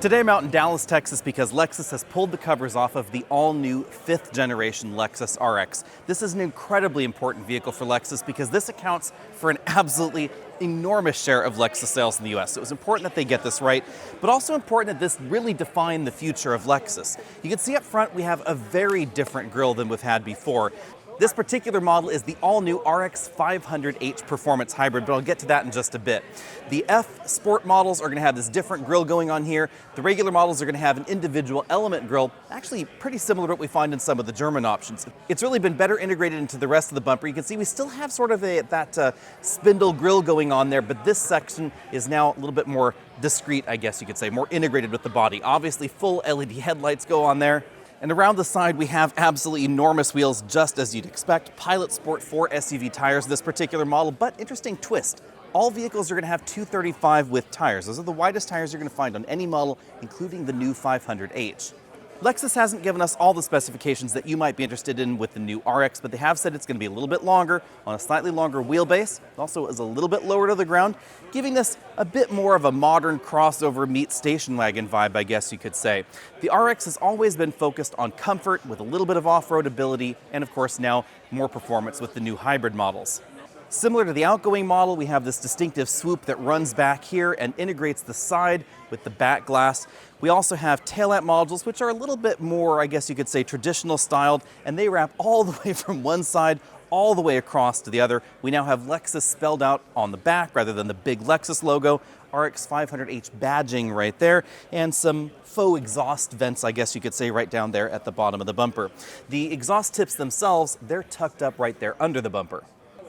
Today I'm out in Dallas, Texas because Lexus has pulled the covers off of the all-new 5th generation Lexus RX. This is an incredibly important vehicle for Lexus because this accounts for an absolutely enormous share of Lexus sales in the US. So it was important that they get this right, but also important that this really define the future of Lexus. You can see up front we have a very different grille than we've had before. This particular model is the all-new RX 500h Performance Hybrid, but I'll get to that in just a bit. The F Sport models are going to have this different grille going on here. The regular models are going to have an individual element grille, actually pretty similar to what we find in some of the German options. It's really been better integrated into the rest of the bumper. You can see we still have sort of that spindle grille going on there, but this section is now a little bit more discreet, I guess you could say, more integrated with the body. Obviously, full LED headlights go on there. And around the side, we have absolutely enormous wheels, just as you'd expect. Pilot Sport 4 SUV tires, this particular model, but interesting twist. All vehicles are going to have 235 width tires. Those are the widest tires you're going to find on any model, including the new 500h. Lexus hasn't given us all the specifications that you might be interested in with the new RX, but they have said it's going to be a little bit longer, on a slightly longer wheelbase. It also is a little bit lower to the ground, giving this a bit more of a modern crossover meets station wagon vibe, I guess you could say. The RX has always been focused on comfort with a little bit of off-road ability, and of course now more performance with the new hybrid models. Similar to the outgoing model, we have this distinctive swoop that runs back here and integrates the side with the back glass. We also have tail lamp modules, which are a little bit more, I guess you could say, traditional styled, and they wrap all the way from one side all the way across to the other. We now have Lexus spelled out on the back rather than the big Lexus logo, RX 500h badging right there, and some faux exhaust vents, I guess you could say, right down there at the bottom of the bumper. The exhaust tips themselves, they're tucked up right there under the bumper.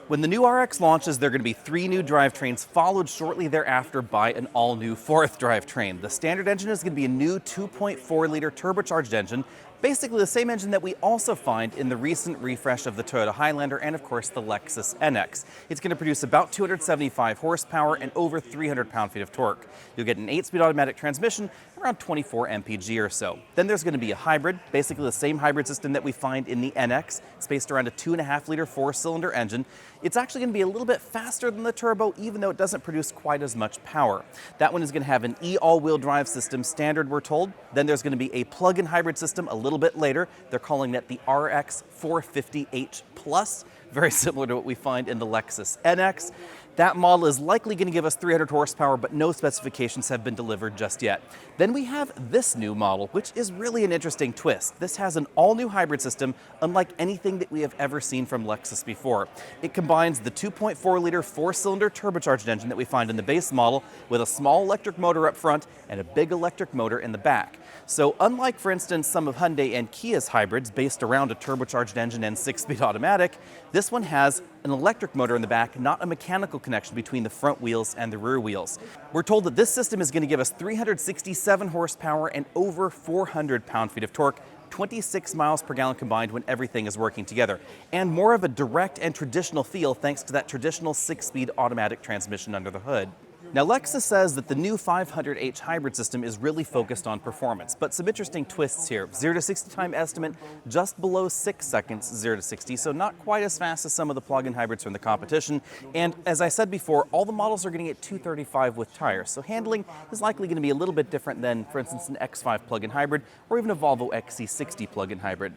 When the new RX launches, there are going to be 3 new drivetrains, followed shortly thereafter by an all-new 4th drivetrain. The standard engine is going to be a new 2.4-liter turbocharged engine, basically the same engine that we also find in the recent refresh of the Toyota Highlander and, of course, the Lexus NX. It's going to produce about 275 horsepower and over 300 pound-feet of torque. You'll get an 8-speed automatic transmission, around 24 mpg or so. Then there's going to be a hybrid, basically the same hybrid system that we find in the NX. It's based around a 2.5-liter 4-cylinder engine. It's actually going to be a little bit faster than the turbo, even though it doesn't produce quite as much power. That one is going to have an all-wheel drive system standard, we're told. Then there's going to be a plug-in hybrid system a little bit later. They're calling that the RX 450h Plus, very similar to what we find in the Lexus NX. That model is likely going to give us 300 horsepower, but no specifications have been delivered just yet. Then we have this new model, which is really an interesting twist. This has an all-new hybrid system, unlike anything that we have ever seen from Lexus before. It combines the 2.4-liter 4-cylinder turbocharged engine that we find in the base model with a small electric motor up front and a big electric motor in the back. So unlike, for instance, some of Hyundai and Kia's hybrids based around a turbocharged engine and 6-speed automatic, this one has an electric motor in the back, not a mechanical connection between the front wheels and the rear wheels. We're told that this system is going to give us 367 horsepower and over 400 pound-feet of torque, 26 miles per gallon combined when everything is working together, and more of a direct and traditional feel thanks to that traditional 6-speed automatic transmission under the hood. Now, Lexus says that the new 500h hybrid system is really focused on performance, but some interesting twists here. 0 to 60 time estimate just below 6 seconds, 0 to 60, so not quite as fast as some of the plug-in hybrids from the competition. And as I said before, all the models are going to get 235 with tires, so handling is likely going to be a little bit different than, for instance, an X5 plug-in hybrid or even a Volvo XC60 plug-in hybrid.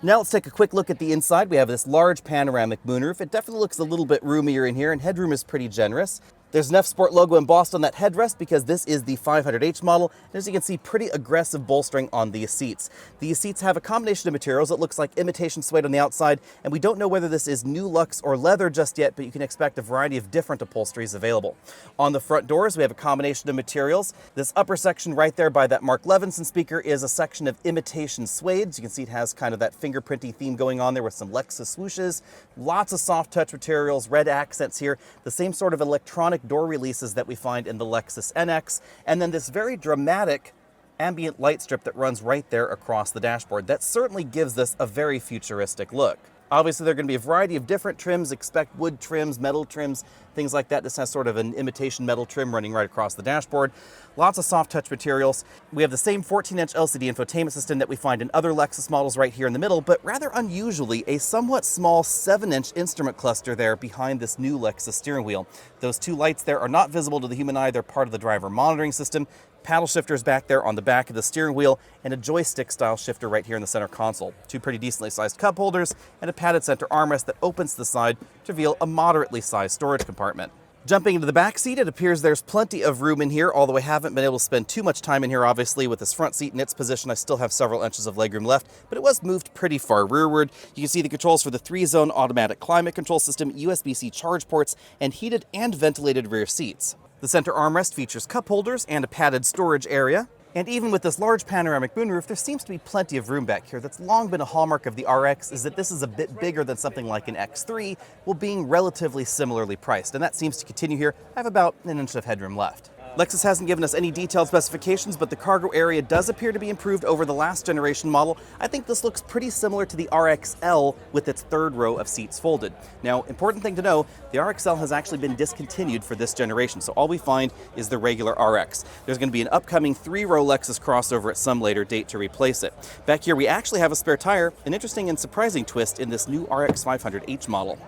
Now let's take a quick look at the inside. We have this large panoramic moonroof. It definitely looks a little bit roomier in here, and headroom is pretty generous. There's an F Sport logo embossed on that headrest because this is the 500h model. And as you can see, pretty aggressive bolstering on these seats. These seats have a combination of materials. It looks like imitation suede on the outside, and we don't know whether this is new luxe or leather just yet, but you can expect a variety of different upholsteries available. On the front doors, we have a combination of materials. This upper section right there by that Mark Levinson speaker is a section of imitation suede. You can see it has kind of that fingerprinty theme going on there with some Lexus swooshes. Lots of soft touch materials, red accents here, the same sort of electronic door releases that we find in the Lexus NX, and then this very dramatic ambient light strip that runs right there across the dashboard. That certainly gives this a very futuristic look. Obviously, there are going to be a variety of different trims. Expect wood trims, metal trims, things like that. This has sort of an imitation metal trim running right across the dashboard. Lots of soft touch materials. We have the same 14-inch LCD infotainment system that we find in other Lexus models right here in the middle, but rather unusually, a somewhat small 7-inch instrument cluster there behind this new Lexus steering wheel. Those two lights there are not visible to the human eye. They're part of the driver monitoring system. Paddle shifters back there on the back of the steering wheel, and a joystick-style shifter right here in the center console. Two pretty decently sized cup holders, and a padded center armrest that opens to the side to reveal a moderately sized storage compartment. Jumping into the back seat, it appears there's plenty of room in here, although I haven't been able to spend too much time in here, obviously. With this front seat in its position, I still have several inches of legroom left, but it was moved pretty far rearward. You can see the controls for the 3-zone automatic climate control system, USB-C charge ports, and heated and ventilated rear seats. The center armrest features cup holders and a padded storage area. And even with this large panoramic moonroof, there seems to be plenty of room back here. That's long been a hallmark of the RX, is that this is a bit bigger than something like an X3, while being relatively similarly priced. And that seems to continue here. I have about an inch of headroom left. Lexus hasn't given us any detailed specifications, but the cargo area does appear to be improved over the last generation model. I think this looks pretty similar to the RXL with its third row of seats folded. Now, important thing to know, the RXL has actually been discontinued for this generation, so all we find is the regular RX. There's going to be an upcoming 3-row Lexus crossover at some later date to replace it. Back here, we actually have a spare tire, an interesting and surprising twist in this new RX 500H model.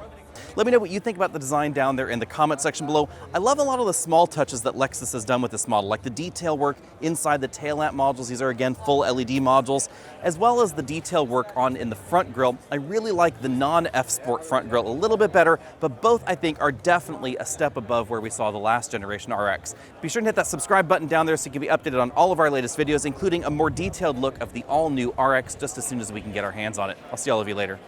Let me know what you think about the design down there in the comment section below. I love a lot of the small touches that Lexus has done with this model, like the detail work inside the tail lamp modules. These are, again, full LED modules, as well as the detail work in the front grille. I really like the non-F-Sport front grille a little bit better, but both, I think, are definitely a step above where we saw the last generation RX. Be sure to hit that subscribe button down there so you can be updated on all of our latest videos, including a more detailed look of the all-new RX just as soon as we can get our hands on it. I'll see all of you later.